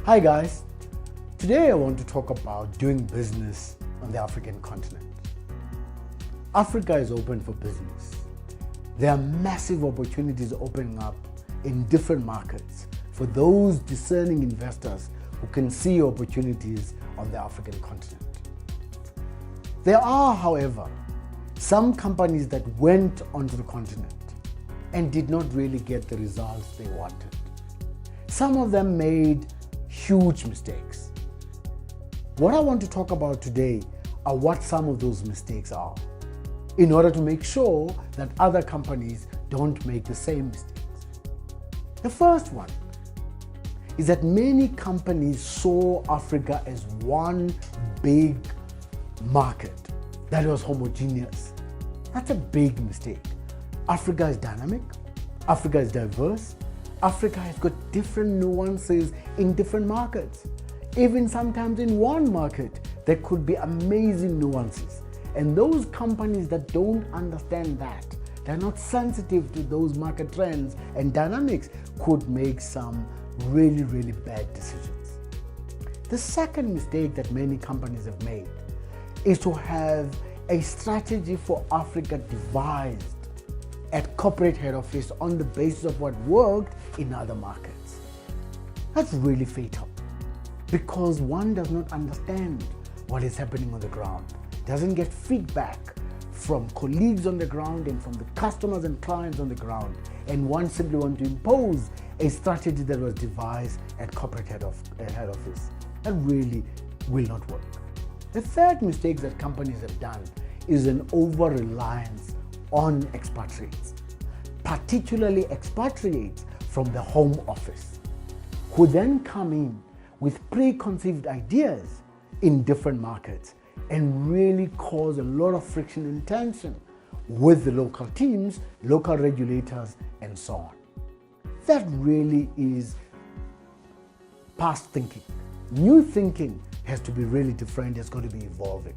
Hi guys, today I want to talk about doing business on the African continent. Africa is open for business. There are massive opportunities opening up in different markets for those discerning investors who can see opportunities on the African continent. There are, however, some companies that went onto the continent and did not really get the results they wanted. Some of them made huge mistakes. What I want to talk about today are what some of those mistakes are, in order to make sure that other companies don't make the same mistakes. The first one is that many companies saw Africa as one big market that was homogeneous. That's a big mistake. Africa is dynamic, Africa is diverse, Africa has got different nuances in different markets. Even sometimes in one market, there could be amazing nuances. And those companies that don't understand that, they're not sensitive to those market trends and dynamics, could make some really, really bad decisions. The second mistake that many companies have made is to have a strategy for Africa devised at corporate head office on the basis of what worked in other markets. That's really fatal, because one does not understand what is happening on the ground, doesn't get feedback from colleagues on the ground and from the customers and clients on the ground, and one simply wants to impose a strategy that was devised at corporate head office. That really will not work. The third mistake that companies have done is an over-reliance on expatriates, particularly expatriates from the home office, who then come in with preconceived ideas in different markets and really cause a lot of friction and tension with the local teams, local regulators, and so on. That really is past thinking. New thinking has to be really different, it's going to be evolving.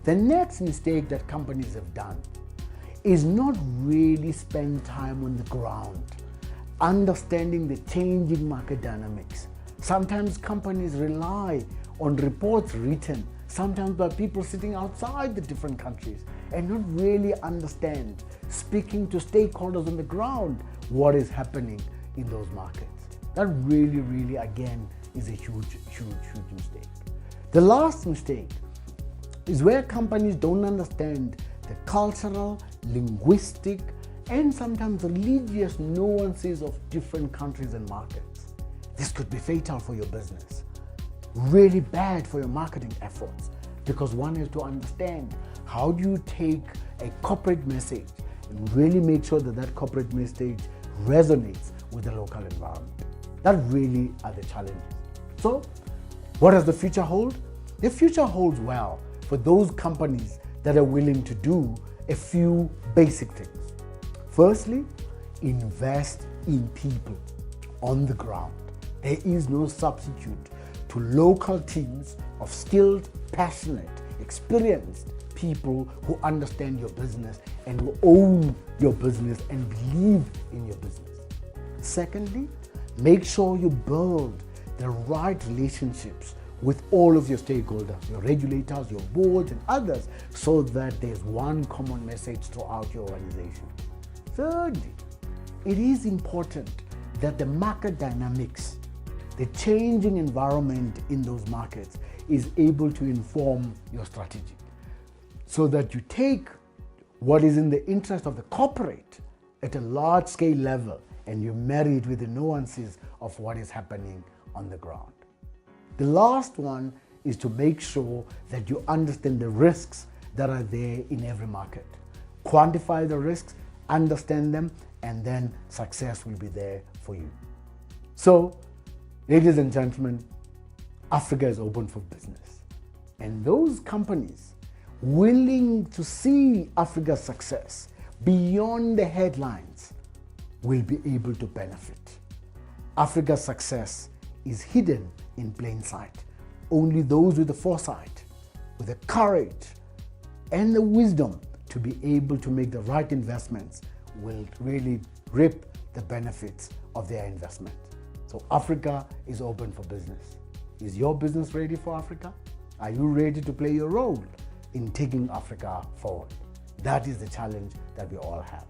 The next mistake that companies have done is not really spend time on the ground, understanding the changing market dynamics. Sometimes companies rely on reports written, sometimes by people sitting outside the different countries, and not really understand, speaking to stakeholders on the ground, what is happening in those markets. That really, really, again, is a huge, huge, huge mistake. The last mistake is where companies don't understand the cultural, linguistic, and sometimes religious nuances of different countries and markets. This could be fatal for your business, really bad for your marketing efforts, because one has to understand how do you take a corporate message and really make sure that that corporate message resonates with the local environment. That really are the challenges. So, what does the future hold? The future holds well for those companies that are willing to do a few basic things. Firstly, invest in people on the ground. There is no substitute to local teams of skilled, passionate, experienced people who understand your business and who own your business and believe in your business. Secondly, make sure you build the right relationships with all of your stakeholders, your regulators, your boards, and others, so that there's one common message throughout your organization. Thirdly, it is important that the market dynamics, the changing environment in those markets, is able to inform your strategy, so that you take what is in the interest of the corporate at a large scale level and you marry it with the nuances of what is happening on the ground. The last one is to make sure that you understand the risks that are there in every market. Quantify the risks, understand them, and then success will be there for you. So, ladies and gentlemen, Africa is open for business. And those companies willing to see Africa's success beyond the headlines will be able to benefit. Africa's success is hidden in plain sight. Only those with the foresight, with the courage and the wisdom to be able to make the right investments will really reap the benefits of their investment. So Africa is open for business. Is your business ready for Africa? Are you ready to play your role in taking Africa forward? That is the challenge that we all have.